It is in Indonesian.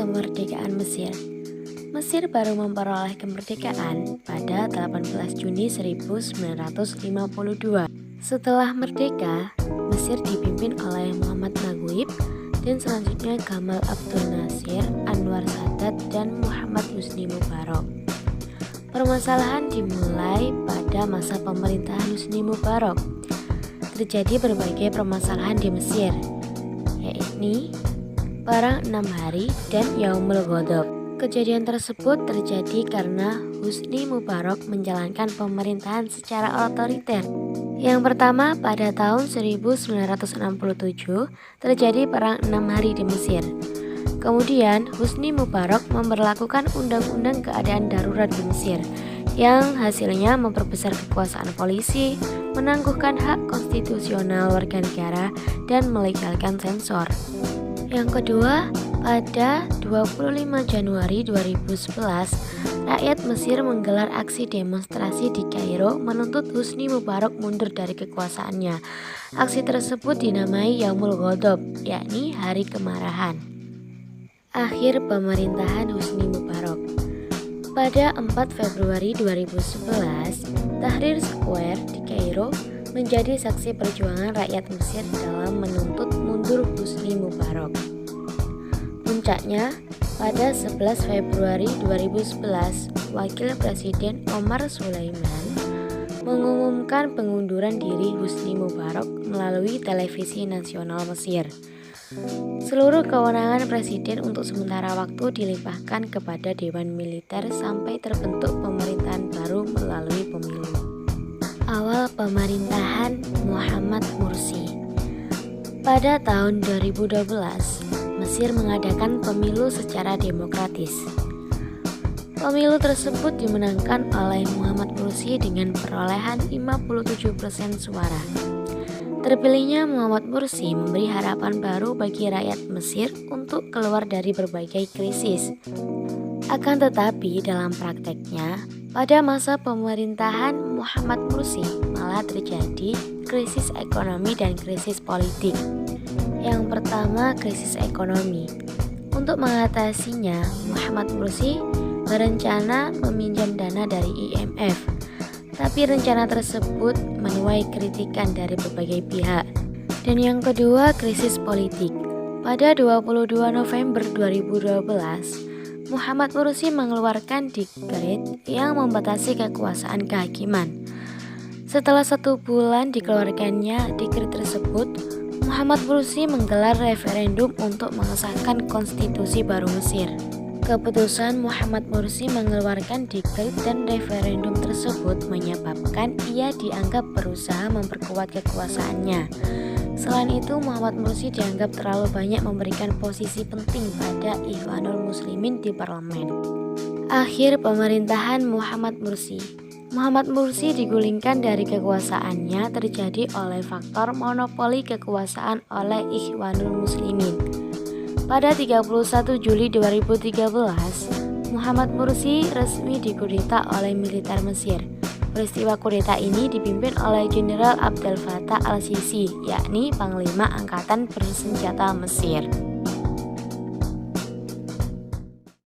kemerdekaan Mesir. Mesir baru memperoleh kemerdekaan pada 18 Juni 1952. Setelah merdeka, Mesir dipimpin oleh Muhammad Naguib dan selanjutnya Gamal Abdel Nasser, Anwar Sadat, dan Muhammad Husni Mubarak. Permasalahan dimulai pada masa pemerintahan Husni Mubarak. Terjadi berbagai permasalahan di Mesir, yakni Perang 6 Hari dan Yaumul Ghadab. Kejadian tersebut terjadi karena Husni Mubarak menjalankan pemerintahan secara otoriter. Yang pertama, pada tahun 1967 terjadi Perang 6 Hari di Mesir. Kemudian Husni Mubarak memberlakukan undang-undang keadaan darurat di Mesir yang hasilnya memperbesar kekuasaan polisi, menangguhkan hak konstitusional warga negara, dan melegalkan sensor. Yang kedua, pada 25 Januari 2011, rakyat Mesir menggelar aksi demonstrasi di Kairo menuntut Husni Mubarak mundur dari kekuasaannya. Aksi tersebut dinamai Yaumul Ghadab, yakni Hari Kemarahan. Akhir pemerintahan Husni Mubarak. Pada 4 Februari 2011, Tahrir Square di Kairo menjadi saksi perjuangan rakyat Mesir dalam menuntut mundur Husni Mubarak. Puncaknya, pada 11 Februari 2011, Wakil Presiden Omar Sulaiman mengumumkan pengunduran diri Husni Mubarak melalui televisi nasional Mesir. Seluruh kewenangan presiden untuk sementara waktu dilimpahkan kepada Dewan Militer sampai terbentuk pemerintahan baru melalui pemilu. Awal pemerintahan Muhammad Mursi. Pada tahun 2012, Mesir mengadakan pemilu secara demokratis. Pemilu tersebut dimenangkan oleh Muhammad Mursi dengan perolehan 57% suara. Terpilihnya Muhammad Mursi memberi harapan baru bagi rakyat Mesir untuk keluar dari berbagai krisis. Akan tetapi dalam prakteknya, pada masa pemerintahan Muhammad Mursi malah terjadi krisis ekonomi dan krisis politik. Yang pertama, krisis ekonomi. Untuk mengatasinya, Muhammad Mursi berencana meminjam dana dari IMF. Tapi rencana tersebut menuai kritikan dari berbagai pihak. Dan yang kedua, krisis politik. Pada 22 November 2012, Muhammad Mursi mengeluarkan dekret yang membatasi kekuasaan kehakiman. Setelah 1 bulan dikeluarkannya dekret tersebut, Muhammad Mursi menggelar referendum untuk mengesahkan konstitusi baru Mesir. Keputusan Muhammad Mursi mengeluarkan dekret dan referendum tersebut menyebabkan ia dianggap berusaha memperkuat kekuasaannya. Selain itu, Muhammad Mursi dianggap terlalu banyak memberikan posisi penting pada Ikhwanul Muslimin di parlemen. Akhir pemerintahan Muhammad Mursi. Muhammad Mursi digulingkan dari kekuasaannya terjadi oleh faktor monopoli kekuasaan oleh Ikhwanul Muslimin. Pada 31 Juli 2013, Muhammad Mursi resmi dikudeta oleh militer Mesir. Peristiwa kudeta ini dipimpin oleh Jenderal Abdel Fattah al-Sisi, yakni Panglima Angkatan Bersenjata Mesir.